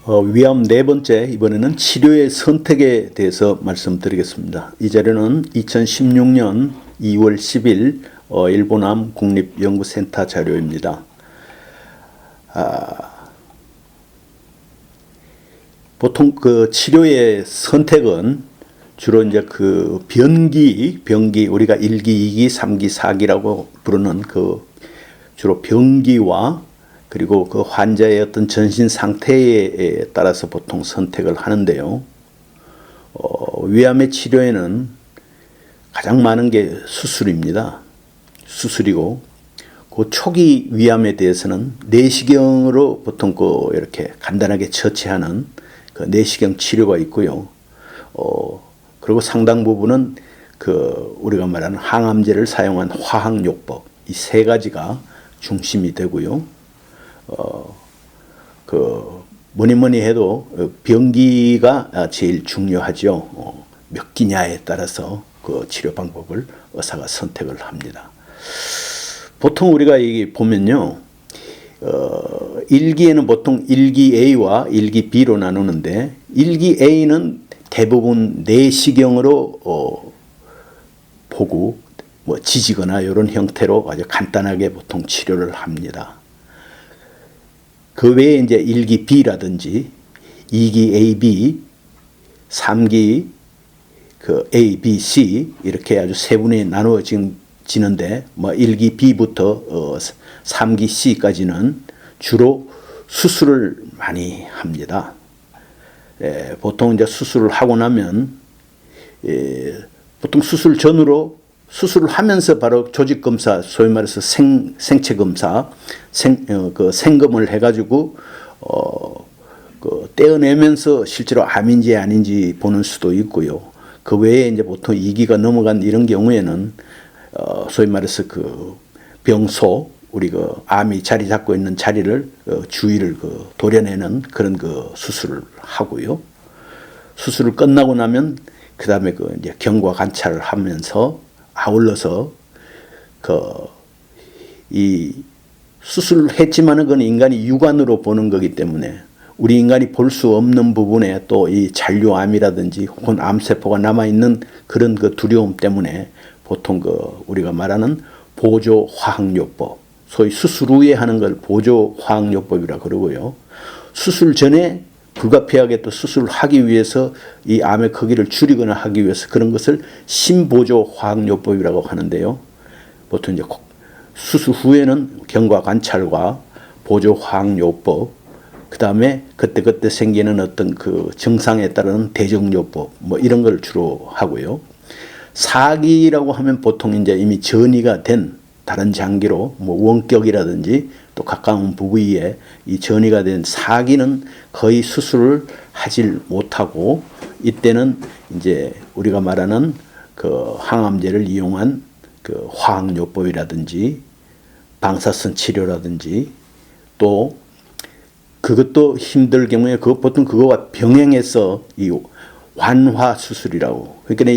위암 네 번째, 이번에는 치료의 선택에 대해서 말씀드리겠습니다. 이 자료는 2016년 2월 10일 일본암 국립연구센터 자료입니다. 보통 그 치료의 선택은 주로 이제 그 병기 우리가 1기, 2기, 3기, 4기라고 부르는 그 주로 병기와 그리고 그 환자의 어떤 전신 상태에 따라서 보통 선택을 하는데요. 위암의 치료에는 가장 많은 게 수술입니다. 수술이고, 그 초기 위암에 대해서는 내시경으로 보통 이렇게 간단하게 처치하는 그 내시경 치료가 있고요. 그리고 상당 부분은 그 우리가 말하는 항암제를 사용한 화학요법, 이 세 가지가 중심이 되고요. 뭐니 해도 병기가 제일 중요하죠. 몇 기냐에 따라서 그 치료 방법을 의사가 선택을 합니다. 보통 우리가 보면요, 1기에는 보통 1기 A와 1기 B로 나누는데, 1기 A는 대부분 내시경으로 보고 지지거나 이런 형태로 아주 간단하게 보통 치료를 합니다. 그 외에 이제 1기 B라든지 2기 AB, 3기 그 A, B, C 이렇게 아주 세분이 나누어지는데 1기 B부터 3기 C까지는 주로 수술을 많이 합니다. 보통 이제 수술을 하고 나면 보통 수술 전으로 수술을 하면서 바로 조직 검사, 소위 말해서 생체 검사, 생검을 해가지고 떼어내면서 실제로 암인지 아닌지 보는 수도 있고요. 그 외에 이제 보통 2기가 넘어간 이런 경우에는 소위 말해서 그 병소, 우리 그 암이 자리 잡고 있는 자리를 주위를 도려내는 그런 수술을 하고요. 수술을 끝나고 나면 그 다음에 이제 경과 관찰을 하면서 아울러서 이 수술을 했지만은 그건 인간이 육안으로 보는 거기 때문에 우리 인간이 볼 수 없는 부분에 또 이 잔류암이라든지 혹은 암세포가 남아있는 그런 두려움 때문에 보통 우리가 말하는 보조 화학요법, 소위 수술 후에 하는 걸 보조 화학요법이라 그러고요. 수술 전에 불가피하게 또 수술을 하기 위해서 이 암의 크기를 줄이거나 하기 위해서 그런 것을 심보조 화학요법이라고 하는데요. 보통 이제 수술 후에는 경과 관찰과 보조 화학요법, 그 다음에 그때 생기는 어떤 그 증상에 따른 대증요법 이런 걸 주로 하고요. 4기라고 하면 보통 이제 이미 전이가 된 다른 장기로 원격이라든지 또 가까운 부위에 이 전이가 된 4기는 거의 수술을 하질 못하고, 이때는 이제 우리가 말하는 그 항암제를 이용한 그 화학요법이라든지 방사선 치료라든지, 또 그것도 힘들 경우에 보통 그거와 병행해서 이 완화 수술이라고, 그러니까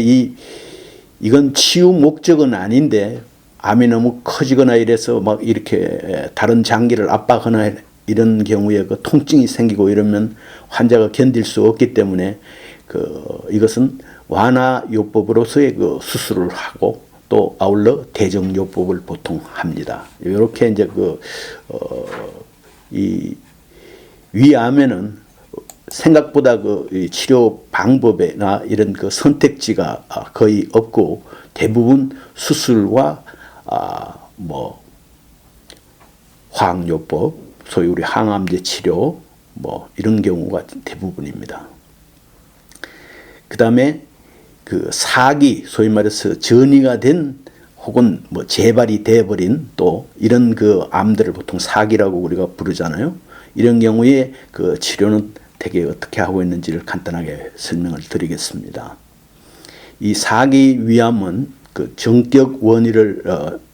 이건 치유 목적은 아닌데 암이 너무 커지거나 이래서 이렇게 다른 장기를 압박하거나 이런 경우에 통증이 생기고 이러면 환자가 견딜 수 없기 때문에 이것은 완화요법으로서의 수술을 하고 또 아울러 대증요법을 보통 합니다. 이렇게 이제 이 위암에는 생각보다 이 치료 방법이나 이런 선택지가 거의 없고, 대부분 수술과 화학요법, 소위 우리 항암제 치료 이런 경우가 대부분입니다. 그 다음에 4기, 소위 말해서 전이가 된 혹은 재발이 돼버린 또 이런 암들을 보통 4기라고 우리가 부르잖아요. 이런 경우에 치료는 대개 어떻게 하고 있는지를 간단하게 설명을 드리겠습니다. 이 4기 위암은 정격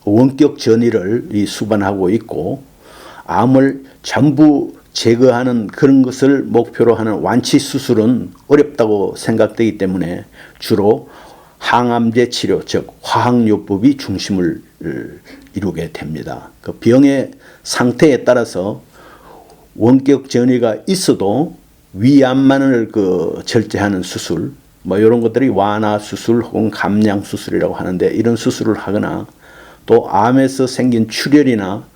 원격 전이를 수반하고 있고, 암을 전부 제거하는 그런 것을 목표로 하는 완치 수술은 어렵다고 생각되기 때문에 주로 항암제 치료, 즉 화학요법이 중심을 이루게 됩니다. 병의 상태에 따라서 원격 전이가 있어도 위암만을 절제하는 수술, 뭐 이런 것들이 완화 수술 혹은 감량 수술이라고 하는데, 이런 수술을 하거나 또 암에서 생긴 출혈이나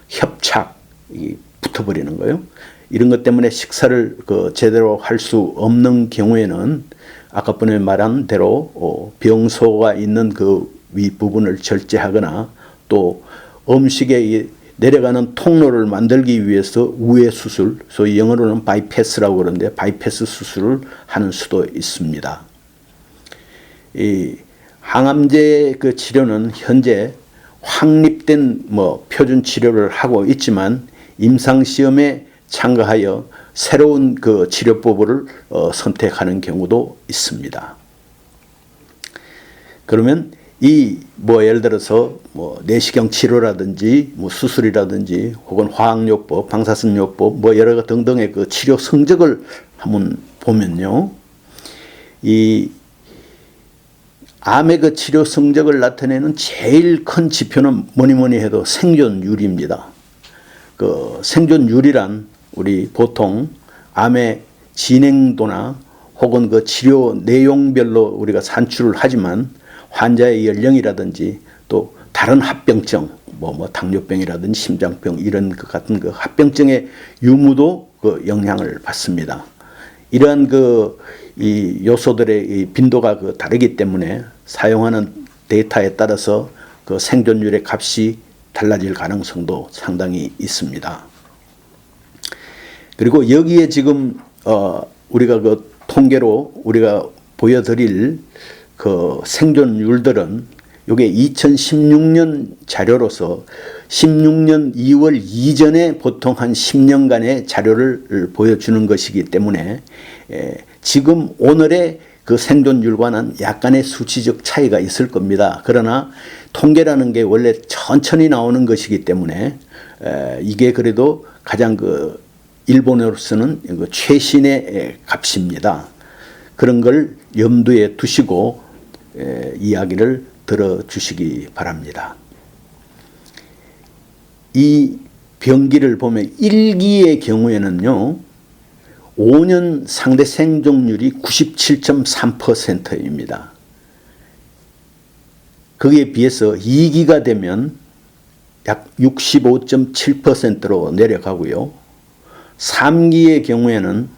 협착이 붙어버리는 거예요. 이런 것 때문에 식사를 제대로 할 수 없는 경우에는 아까 전에 말한 대로 병소가 있는 그 윗부분을 절제하거나 또 음식에 내려가는 통로를 만들기 위해서 우회 수술, 소위 영어로는 바이패스라고 그러는데 바이패스 수술을 하는 수도 있습니다. 이 항암제 그 치료는 현재 확립된 표준 치료를 하고 있지만 임상시험에 참가하여 새로운 그 치료법을 선택하는 경우도 있습니다. 그러면 예를 들어서 내시경 치료라든지 수술이라든지 혹은 화학요법, 방사선요법 여러 등등의 그 치료 성적을 한번 보면요, 이 암의 그 치료 성적을 나타내는 제일 큰 지표는 뭐니 해도 생존율입니다. 그 생존율이란 우리 보통 암의 진행도나 혹은 그 치료 내용별로 우리가 산출을 하지만 환자의 연령이라든지 또 다른 합병증, 당뇨병이라든지 심장병 이런 것 같은 그 합병증의 유무도 그 영향을 받습니다. 이러한 이 요소들의 이 빈도가 다르기 때문에 사용하는 데이터에 따라서 그 생존율의 값이 달라질 가능성도 상당히 있습니다. 그리고 여기에 지금 우리가 그 통계로 우리가 보여드릴 그 생존율들은 이게 2016년 자료로서 16년 2월 이전에 보통 한 10년간의 자료를 보여주는 것이기 때문에 지금 오늘의 그 생존율과는 약간의 수치적 차이가 있을 겁니다. 그러나 통계라는 게 원래 천천히 나오는 것이기 때문에 이게 그래도 가장 일본으로서는 최신의 값입니다. 그런 걸 염두에 두시고 이야기를 들어주시기 바랍니다. 이 병기를 보면 1기의 경우에는요, 5년 상대 생존율이 97.3%입니다. 거기에 비해서 2기가 되면 약 65.7%로 내려가고요. 3기의 경우에는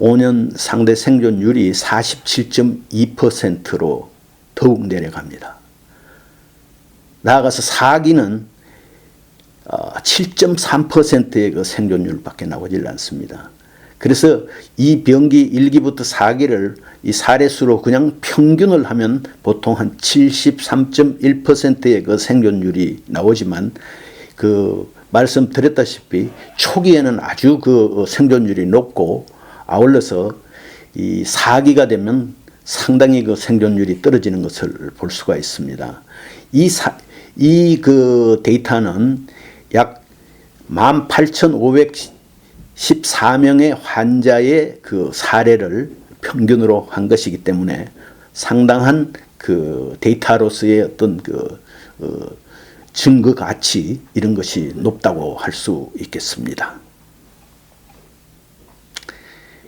5년 상대 생존율이 47.2%로 더욱 내려갑니다. 나아가서 4기는 7.3%의 그 생존율밖에 나오질 않습니다. 그래서 이 병기 1기부터 4기를 이 사례수로 그냥 평균을 하면 보통 한 73.1%의 그 생존율이 나오지만 말씀드렸다시피 초기에는 아주 그 생존율이 높고 아울러서 이 4기가 되면 상당히 그 생존율이 떨어지는 것을 볼 수가 있습니다. 이 데이터는 약 18,514명의 환자의 그 사례를 평균으로 한 것이기 때문에 상당한 그 데이터로서의 어떤 증거 가치 이런 것이 높다고 할 수 있겠습니다.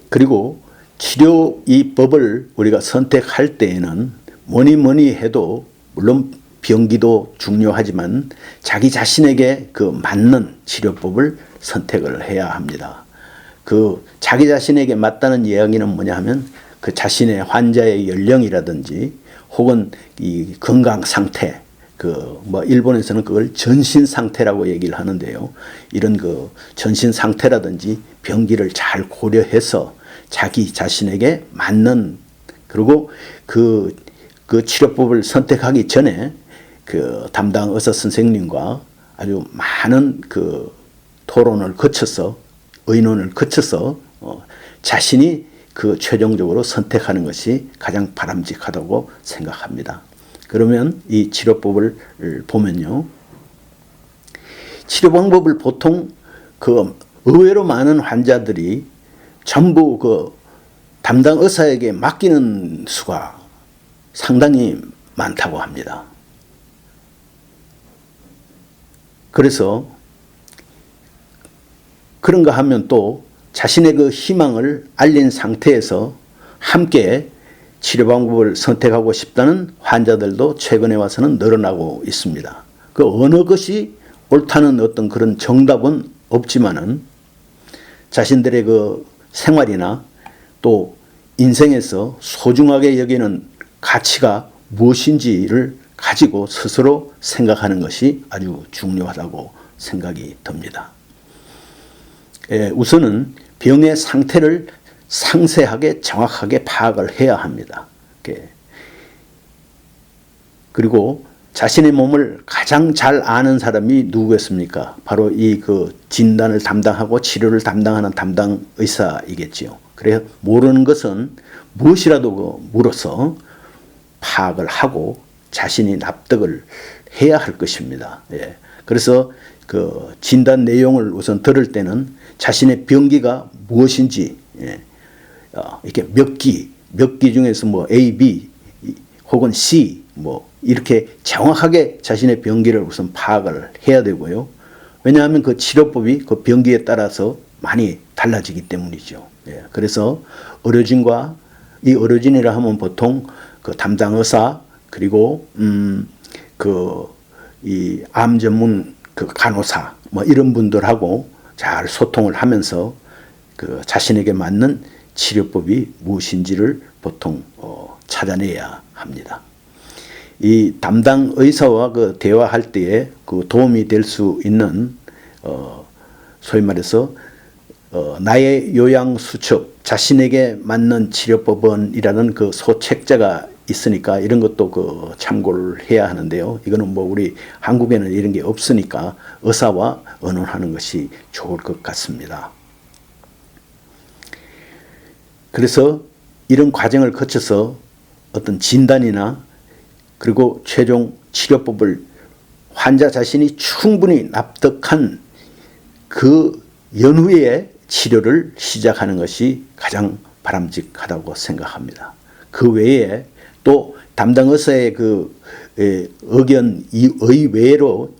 그리고 치료 이 법을 우리가 선택할 때에는 뭐니 해도 물론 병기도 중요하지만 자기 자신에게 맞는 치료법을 선택을 해야 합니다. 자기 자신에게 맞다는 이야기는 뭐냐 하면 자신의 환자의 연령이라든지 혹은 이 건강 상태, 일본에서는 그걸 전신 상태라고 얘기를 하는데요. 이런 전신 상태라든지 병기를 잘 고려해서 자기 자신에게 맞는, 그리고 그 치료법을 선택하기 전에 담당 의사 선생님과 아주 많은 토론을 거쳐서, 의논을 거쳐서 자신이 최종적으로 선택하는 것이 가장 바람직하다고 생각합니다. 그러면 이 치료법을 보면요, 치료 방법을 보통 의외로 많은 환자들이 전부 담당 의사에게 맡기는 수가 상당히 많다고 합니다. 그래서 그런가 하면 또 자신의 그 희망을 알린 상태에서 함께 치료 방법을 선택하고 싶다는 환자들도 최근에 와서는 늘어나고 있습니다. 그 어느 것이 옳다는 어떤 그런 정답은 없지만은 자신들의 그 생활이나 또 인생에서 소중하게 여기는 가치가 무엇인지를 가지고 스스로 생각하는 것이 아주 중요하다고 생각이 듭니다. 우선은 병의 상태를 상세하게 정확하게 파악을 해야 합니다. 그리고 자신의 몸을 가장 잘 아는 사람이 누구겠습니까? 바로 이 그 진단을 담당하고 치료를 담당하는 담당 의사이겠지요. 그래서 모르는 것은 무엇이라도 물어서 파악을 하고 자신이 납득을 해야 할 것입니다. 그래서 그 진단 내용을 우선 들을 때는 자신의 병기가 무엇인지, 이렇게 몇 기 중에서 뭐 A, B 혹은 C 뭐 이렇게 정확하게 자신의 병기를 우선 파악을 해야 되고요. 왜냐하면 그 치료법이 그 병기에 따라서 많이 달라지기 때문이죠. 그래서 의료진과 이 의료진이라 하면 보통 그 담당 의사 그리고 이 암 전문 그 간호사 뭐 이런 분들하고 잘 소통을 하면서 그 자신에게 맞는 치료법이 무엇인지를 보통 찾아내야 합니다. 이 담당 의사와 그 대화할 때에 그 도움이 될 수 있는 소위 말해서 나의 요양 수첩 자신에게 맞는 치료법은이라는 그 소책자가 있으니까 이런 것도 그 참고를 해야 하는데요. 이거는 뭐 우리 한국에는 이런 게 없으니까 의사와 의논하는 것이 좋을 것 같습니다. 그래서 이런 과정을 거쳐서 어떤 진단이나 그리고 최종 치료법을 환자 자신이 충분히 납득한 그 연후에 치료를 시작하는 것이 가장 바람직하다고 생각합니다. 그 외에 또 담당 의사의 그 의견 이외로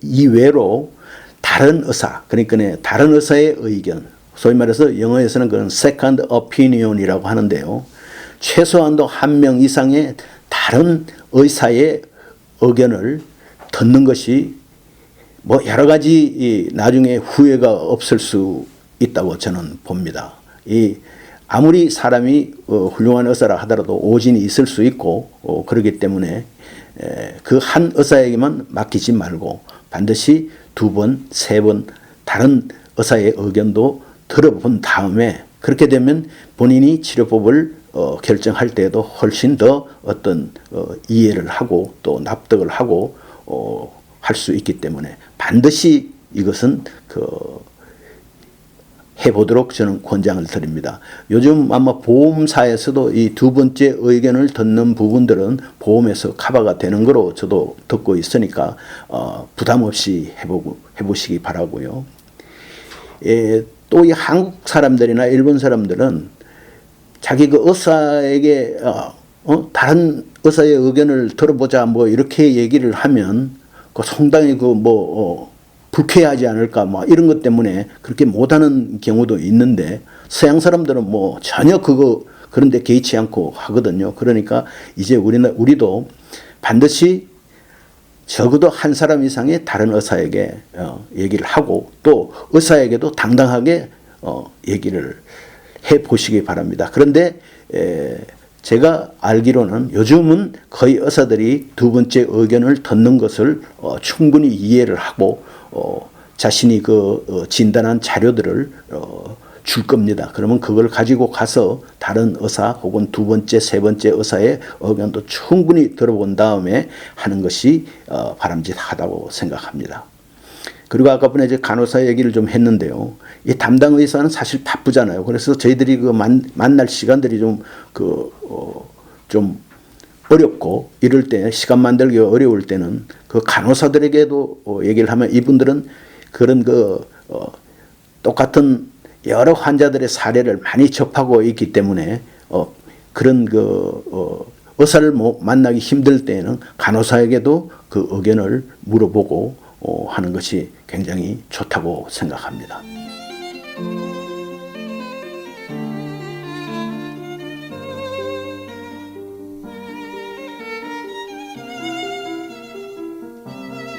다른 의사, 그러니까 다른 의사의 의견, 소위 말해서 영어에서는 그런 second opinion이라고 하는데요. 최소한도 한 명 이상의 다른 의사의 의견을 듣는 것이 뭐 여러 가지 나중에 후회가 없을 수 있다고 저는 봅니다. 아무리 사람이 훌륭한 의사라 하더라도 오진이 있을 수 있고 그렇기 때문에 그 한 의사에게만 맡기지 말고 반드시 2번, 3번 다른 의사의 의견도 들어본 다음에 그렇게 되면 본인이 치료법을 결정할 때에도 훨씬 더 어떤 이해를 하고 또 납득을 하고 할 수 있기 때문에 반드시 이것은 해보도록 저는 권장을 드립니다. 요즘 아마 보험사에서도 이 2번째 의견을 듣는 부분들은 보험에서 커버가 되는 거로 저도 듣고 있으니까 부담 없이 해보시기 바라고요. 또 이 한국 사람들이나 일본 사람들은 자기 그 의사에게 다른 의사의 의견을 들어보자 뭐 이렇게 얘기를 하면 그 상당히 불쾌하지 않을까 뭐 이런 것 때문에 그렇게 못하는 경우도 있는데 서양 사람들은 뭐 전혀 그런 데 개의치 않고 하거든요. 그러니까 이제 우리도 반드시 적어도 한 사람 이상의 다른 의사에게 얘기를 하고 또 의사에게도 당당하게 얘기를 해 보시기 바랍니다. 그런데 제가 알기로는 요즘은 거의 의사들이 2번째 의견을 듣는 것을 충분히 이해를 하고 자신이 진단한 자료들을 줄 겁니다. 그러면 그걸 가지고 가서 다른 의사 혹은 2번째, 3번째 의사의 의견도 충분히 들어본 다음에 하는 것이 바람직하다고 생각합니다. 그리고 아까 전에 이제 간호사 얘기를 좀 했는데요. 이 담당 의사는 사실 바쁘잖아요. 그래서 저희들이 만날 시간들이 좀 어렵고 이럴 때 시간 만들기 어려울 때는 그 간호사들에게도 얘기를 하면 이분들은 그런 똑같은 여러 환자들의 사례를 많이 접하고 있기 때문에 그런 의사를 만나기 힘들 때에는 간호사에게도 그 의견을 물어보고 하는 것이 굉장히 좋다고 생각합니다.